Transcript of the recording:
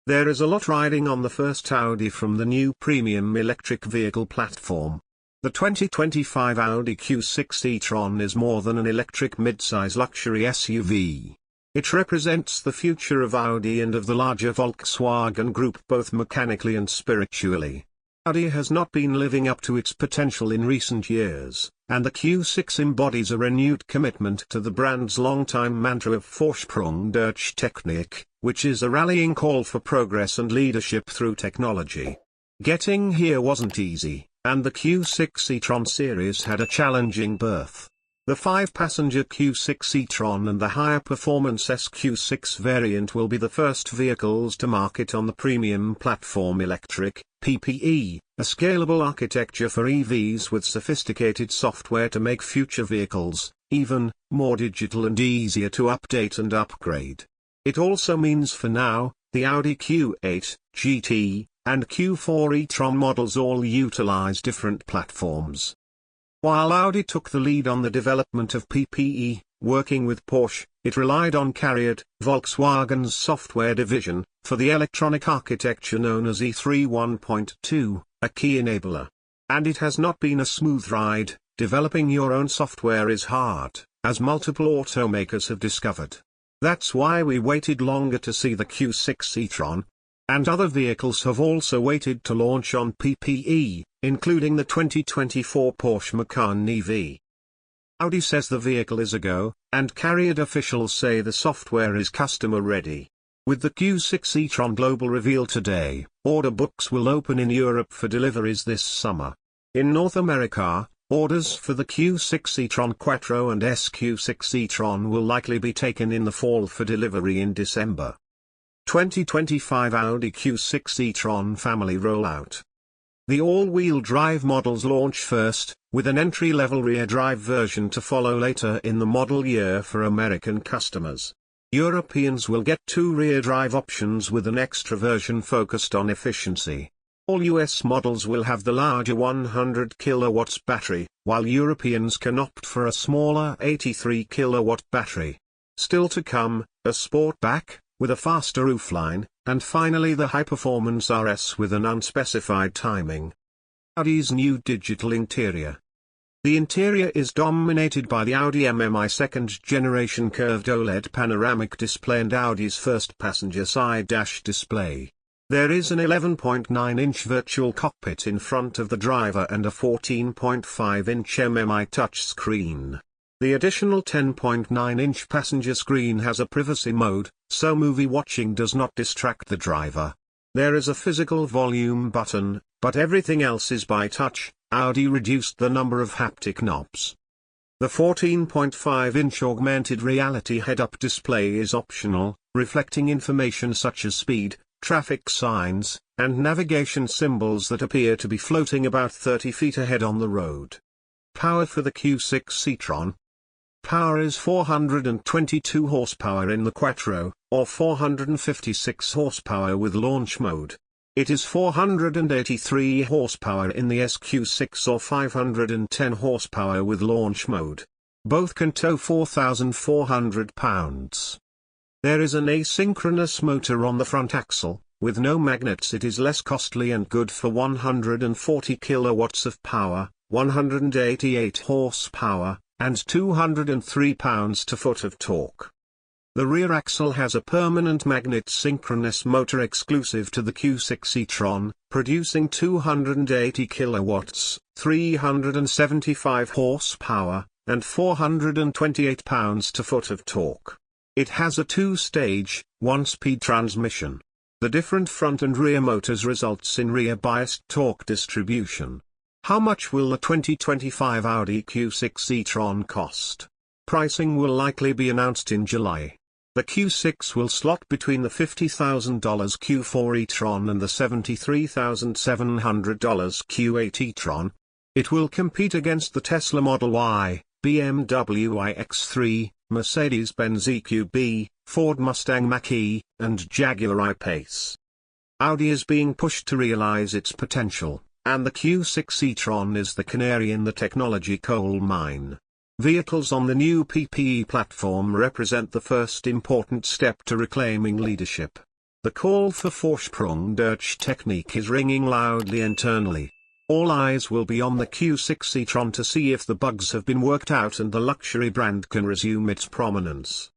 There is a lot riding on the first Audi from the new premium electric vehicle platform. The 2025 Audi Q6 e-tron is more than an electric midsize luxury SUV. It represents the future of Audi and of the larger Volkswagen Group both mechanically and spiritually. Audi has not been living up to its potential in recent years, and the Q6 embodies a renewed commitment to the brand's longtime mantra of Vorsprung durch Technik, which is a rallying call for progress and leadership through technology. Getting here wasn't easy, and the Q6 e-tron series had a challenging birth. The 5-passenger Q6 e-tron and the higher-performance SQ6 variant will be the first vehicles to market on the premium platform electric, PPE, a scalable architecture for EVs with sophisticated software to make future vehicles even more digital and easier to update and upgrade. It also means for now, the Audi Q8, GT, and Q4 e-tron models all utilize different platforms. While Audi took the lead on the development of PPE, working with Porsche, it relied on CARIAD, Volkswagen's software division, for the electronic architecture known as E3 1.2, a key enabler. And it has not been a smooth ride. Developing your own software is hard, as multiple automakers have discovered. That's why we waited longer to see the Q6 e-tron. And other vehicles have also waited to launch on PPE, including the 2024 Porsche Macan EV. Audi says the vehicle is a go, and CARIAD officials say the software is customer-ready. With the Q6 e-tron global reveal today, order books will open in Europe for deliveries this summer. In North America, orders for the Q6 e-tron Quattro and SQ6 e-tron will likely be taken in the fall for delivery in December. 2025 Audi Q6 e-tron family rollout. The all-wheel drive models launch first, with an entry-level rear-drive version to follow later in the model year for American customers. Europeans will get 2 rear-drive options with an extra version focused on efficiency. All US models will have the larger 100 kW battery, while Europeans can opt for a smaller 83 kW battery. Still to come, a Sportback, with a faster roofline, and finally the high-performance RS with an unspecified timing. Audi's new digital interior. The interior is dominated by the Audi MMI second-generation curved OLED panoramic display and Audi's first passenger side dash display. There is an 11.9-inch virtual cockpit in front of the driver and a 14.5-inch MMI touchscreen. The additional 10.9-inch passenger screen has a privacy mode, so movie watching does not distract the driver. There is a physical volume button, but everything else is by touch. Audi reduced the number of haptic knobs. The 14.5-inch augmented reality head-up display is optional, reflecting information such as speed, traffic signs, and navigation symbols that appear to be floating about 30 feet ahead on the road. Power for the Q6 e-tron. Power is 422 horsepower in the Quattro, or 456 horsepower with launch mode. It is 483 horsepower in the SQ6 or 510 horsepower with launch mode. Both can tow 4,400 pounds. There is an asynchronous motor on the front axle. With no magnets it is less costly and good for 140 kilowatts of power, 188 horsepower, and 203 pounds-to-foot of torque. The rear axle has a permanent magnet synchronous motor exclusive to the Q6 e-tron, producing 280 kilowatts, 375 horsepower, and 428 pounds-to-foot of torque. It has a 2-stage, 1-speed transmission. The different front and rear motors results in rear-biased torque distribution. How much will the 2025 Audi Q6 e-tron cost? Pricing will likely be announced in July. The Q6 will slot between the $50,000 Q4 e-tron and the $73,700 Q8 e-tron. It will compete against the Tesla Model Y, BMW iX3, Mercedes-Benz EQB, Ford Mustang Mach-E, and Jaguar I-Pace. Audi is being pushed to realize its potential, and the Q6 e-tron is the canary in the technology coal mine. Vehicles on the new PPE platform represent the first important step to reclaiming leadership. The call for Vorsprung durch Technik is ringing loudly internally. All eyes will be on the Q6 e-tron to see if the bugs have been worked out and the luxury brand can resume its prominence.